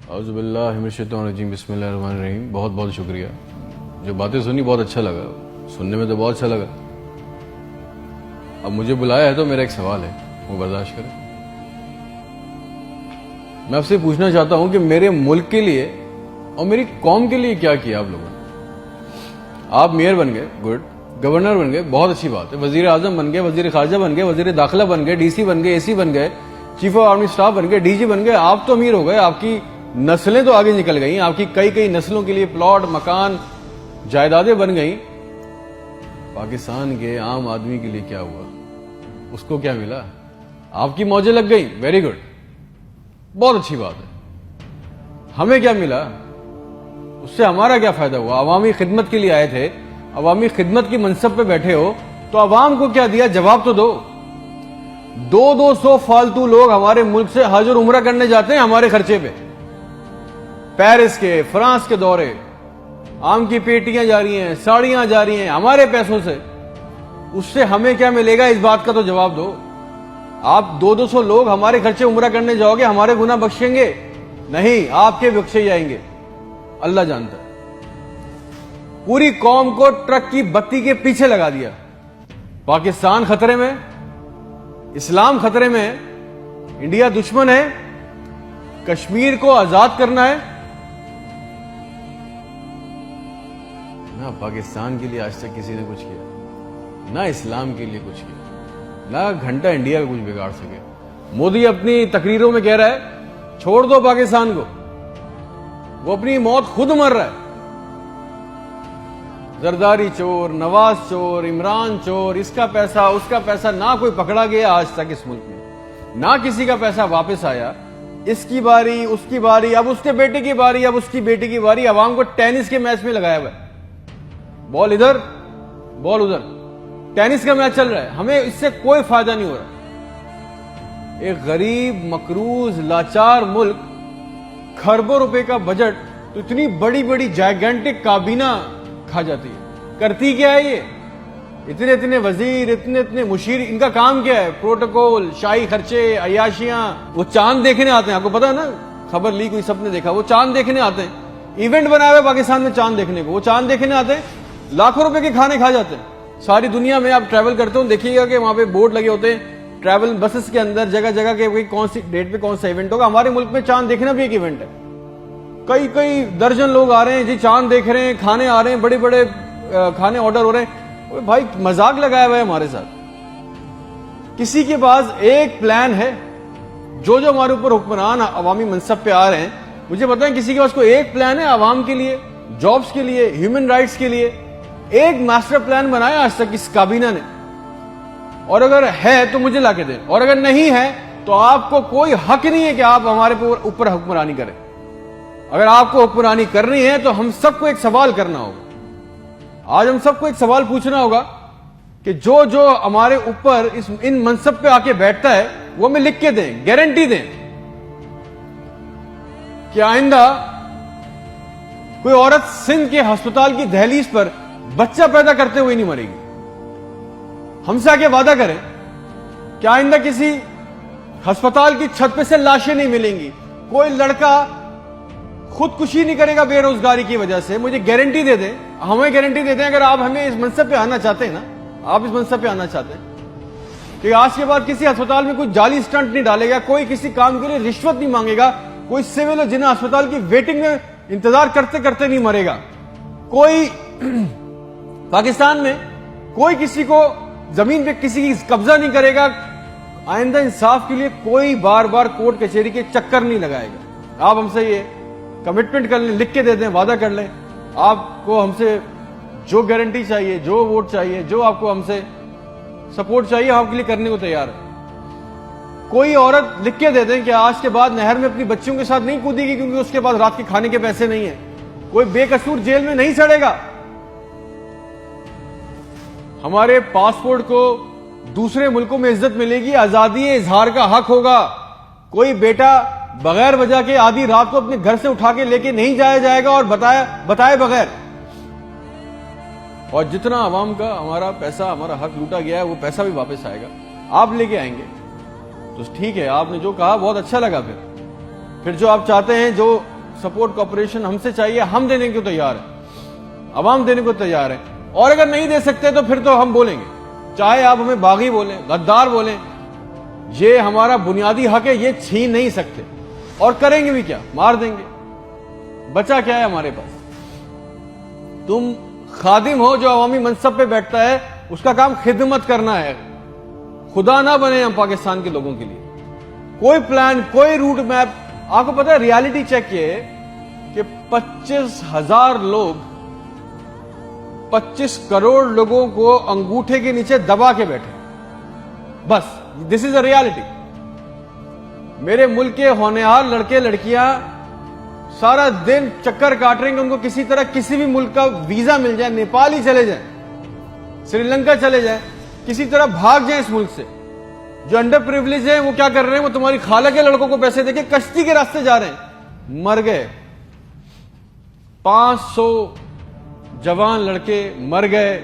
औज़ुबिल्लाहिमिनश्शैतानिर्रजीम बिस्मिल्लाहिर्रहमानिर्रहीम। बहुत बहुत शुक्रिया। जो बातें सुनी बहुत अच्छा लगा, सुनने में तो बहुत अच्छा लगा। अब मुझे बुलाया है तो मेरा एक सवाल है, वो बर्दाश्त करें। मैं आपसे पूछना चाहता हूं कि मेरे मुल्क के लिए और मेरी कौम के लिए क्या किया आप लोगों ने। आप मेयर बन गए, गुड। गवर्नर बन गए, बहुत अच्छी बात है। वजीर आजम बन गए, वजीर खारजा बन गए, वजीर दाखिला बन गए, डीसी बन गए, एसी बन गए, चीफ ऑफ आर्मी स्टाफ बन गए, डीजी बन गए। आप तो अमीर हो गए, आपकी नस्लें तो आगे निकल गई, आपकी कई कई नस्लों के लिए प्लॉट, मकान, जायदादें बन गई। पाकिस्तान के आम आदमी के लिए क्या हुआ? उसको क्या मिला? आपकी मौजें लग गई, वेरी गुड, बहुत अच्छी बात है। हमें क्या मिला? उससे हमारा क्या फायदा हुआ? अवामी खिदमत के लिए आए थे, अवामी खिदमत की मनसब पे बैठे हो, तो अवाम को क्या दिया? जवाब तो दो। 200 फालतू लोग हमारे मुल्क से हज और उम्रा करने जाते हैं हमारे खर्चे पे। पेरिस के, फ्रांस के दौरे, आम की पेटियां जा रही हैं, साड़ियां जा रही हैं हमारे पैसों से। उससे हमें क्या मिलेगा? इस बात का तो जवाब दो। आप 200 लोग हमारे खर्चे उम्रा करने जाओगे, हमारे गुनाह बख्शेंगे? नहीं, आपके बख्शे जाएंगे, अल्लाह जानता है। पूरी कौम को ट्रक की बत्ती के पीछे लगा दिया। पाकिस्तान खतरे में, इस्लाम खतरे में है, इंडिया दुश्मन है, कश्मीर को आजाद करना है ना। पाकिस्तान के लिए आज तक किसी ने कुछ किया ना, इस्लाम के लिए कुछ किया ना, घंटा इंडिया का कुछ बिगाड़ सके। मोदी अपनी तकरीरों में कह रहा है छोड़ दो पाकिस्तान को, वो अपनी मौत खुद मर रहा है। जरदारी चोर, नवाज चोर, इमरान चोर, इसका पैसा उसका पैसा, ना कोई पकड़ा गया आज तक इस मुल्क में, ना किसी का पैसा वापस आया। इसकी बारी, उसकी बारी, अब उसके बेटे की बारी, अब उसकी बेटी की बारी। अवाम को टेनिस के मैच में लगाया हुआ है, बॉल इधर बॉल उधर, टेनिस का मैच चल रहा है। हमें इससे कोई फायदा नहीं हो रहा। एक गरीब, मकरूज, लाचार मुल्क, खरबों रुपए का बजट, तो इतनी बड़ी बड़ी जायगेंटिक काबीना खा जाती है। करती क्या है ये? इतने इतने वजीर, इतने इतने मुशीर, इनका काम क्या है? प्रोटोकॉल, शाही खर्चे, अयाशियां। वो चांद देखने आते हैं, आपको पता है ना, खबर ली कोई, सबने देखा, वो चांद देखने आते हैं। इवेंट बनाया हुआ पाकिस्तान में चांद देखने को, वो चांद देखने आते हैं, लाखों रुपए के खाने खा जाते हैं। सारी दुनिया में आप ट्रैवल करते हो, देखिएगा कि वहां पे बोर्ड लगे होते हैं ट्रैवल बसेस के अंदर, जगह जगह के कौन सी डेट पे कौन सा इवेंट होगा। हमारे मुल्क में चांद देखना भी एक इवेंट है। कई कई दर्जन लोग आ रहे हैं जी, चांद देख रहे हैं, खाने आ रहे हैं, बड़े बड़े खाने ऑर्डर हो रहे हैं। भाई मजाक लगाया हुआ है हमारे साथ। किसी के पास एक प्लान है? जो जो हमारे ऊपर हुक्मरान अवामी मनसब पे आ रहे हैं, मुझे बताएं, किसी के पास कोई एक प्लान है अवाम के लिए, जॉब्स के लिए, ह्यूमन राइट्स के लिए? एक मास्टर प्लान बनाया आज तक इस काबीना ने? और अगर है तो मुझे लाके दें, और अगर नहीं है तो आपको कोई हक नहीं है कि आप हमारे ऊपर हुक्मरानी करें। अगर आपको हुक्मरानी करनी है तो हम सबको एक सवाल करना होगा। आज हम सबको एक सवाल पूछना होगा कि जो जो हमारे ऊपर इन मनसब पे आके बैठता है वो हमें लिख के दें, गारंटी दें कि आइंदा कोई औरत सिंध के अस्पताल की दहलीज पर बच्चा पैदा करते हुए नहीं मरेगी। हमसे आके वादा करें कि आइंदा किसी अस्पताल की छत पे से लाशें नहीं मिलेंगी, कोई लड़का खुदकुशी नहीं करेगा बेरोजगारी की वजह से। मुझे गारंटी दे दें, हमें गारंटी दे दें, अगर आप हमें इस मनसब पे आना चाहते हैं ना, आप इस मनसब पे आना चाहते हैं कि आज के बाद किसी अस्पताल में कोई जाली स्टंट नहीं डालेगा, कोई किसी काम के लिए रिश्वत नहीं मांगेगा, कोई सिविल और जिन्ना अस्पताल की वेटिंग में इंतजार करते करते नहीं मरेगा, कोई पाकिस्तान में कोई किसी को जमीन पे किसी की कब्जा नहीं करेगा, आइंदा इंसाफ के लिए कोई बार बार कोर्ट कचहरी के चक्कर नहीं लगाएगा। आप हमसे ये कमिटमेंट कर लें, लिख के दे दें, वादा कर लें। आपको हमसे जो गारंटी चाहिए, जो वोट चाहिए, जो आपको हमसे सपोर्ट चाहिए, हम आपके लिए करने को तैयार है। कोई औरत लिख के दे दें कि आज के बाद नहर में अपनी बच्चियों के साथ नहीं कूदेगी क्योंकि उसके पास रात के खाने के पैसे नहीं है। कोई बेकसूर जेल में नहीं सड़ेगा। हमारे पासपोर्ट को दूसरे मुल्कों में इज्जत मिलेगी, आजादी इजहार का हक होगा। कोई बेटा बगैर वजह के आधी रात को अपने घर से उठा के लेके नहीं जाया जाएगा और बताए बगैर। और जितना आवाम का हमारा पैसा, हमारा हक लूटा गया है, वो पैसा भी वापस आएगा, आप लेके आएंगे तो ठीक है। आपने जो कहा बहुत अच्छा लगा। फिर जो आप चाहते हैं, जो सपोर्ट कॉपरेशन हमसे चाहिए, हम देने को तैयार है, अवाम देने को तैयार है। और अगर नहीं दे सकते तो फिर तो हम बोलेंगे, चाहे आप हमें बागी बोलें, गद्दार बोलें, ये हमारा बुनियादी हक है, ये छीन नहीं सकते। और करेंगे भी क्या, मार देंगे, बचा क्या है हमारे पास। तुम खादिम हो जो अवामी मनसब पे बैठता है, उसका काम खिदमत करना है, खुदा ना बने हम पाकिस्तान के लोगों के लिए। कोई प्लान, कोई रूट मैप, आपको पता है रियलिटी चेक ये कि 25,000 लोग 25 करोड़ लोगों को अंगूठे के नीचे दबा के बैठे, बस दिस इज अ रियलिटी। मेरे मुल्क के होनहार लड़के लड़कियां सारा दिन चक्कर काट रहे हैं, उनको किसी तरह किसी भी मुल्क का वीजा मिल जाए, नेपाल ही चले जाए, श्रीलंका चले जाए, किसी तरह भाग जाए इस मुल्क से। जो अंडर प्रिविलेज है वो क्या कर रहे हैं, वो तुम्हारी खाला के लड़कों को पैसे देके कश्ती के रास्ते जा रहे हैं, मर गए। 500 जवान लड़के मर गए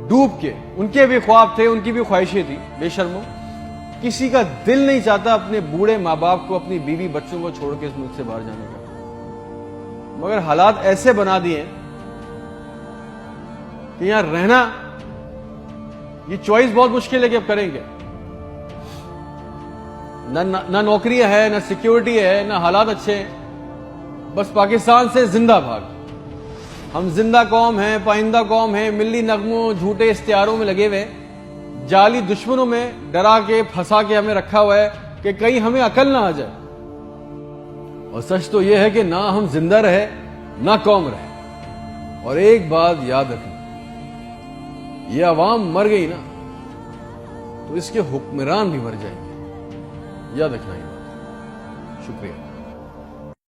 डूब के, उनके भी ख्वाब थे, उनकी भी ख्वाहिशें थी। बेशर्मो, किसी का दिल नहीं चाहता अपने बूढ़े मां बाप को, अपनी बीवी बच्चों को छोड़ के इस मुल्क से बाहर जाने का, मगर हालात ऐसे बना दिए कि यहां रहना, ये चॉइस बहुत मुश्किल है कि अब करेंगे। ना नौकरियां है, ना सिक्योरिटी है, ना हालात अच्छे हैं, बस पाकिस्तान से जिंदा भाग। हम जिंदा कौम हैं, पाइंदा कौम है, मिली नगमों झूठे इश्तिहारों में लगे हुए, जाली दुश्मनों में डरा के फंसा के हमें रखा हुआ है कि कहीं हमें अकल ना आ जाए। और सच तो यह है कि ना हम जिंदा रहे ना कौम रहे। और एक बात याद रखना, ये अवाम मर गई ना तो इसके हुक्मरान भी मर जाएंगे, याद रखना ये बात। शुक्रिया।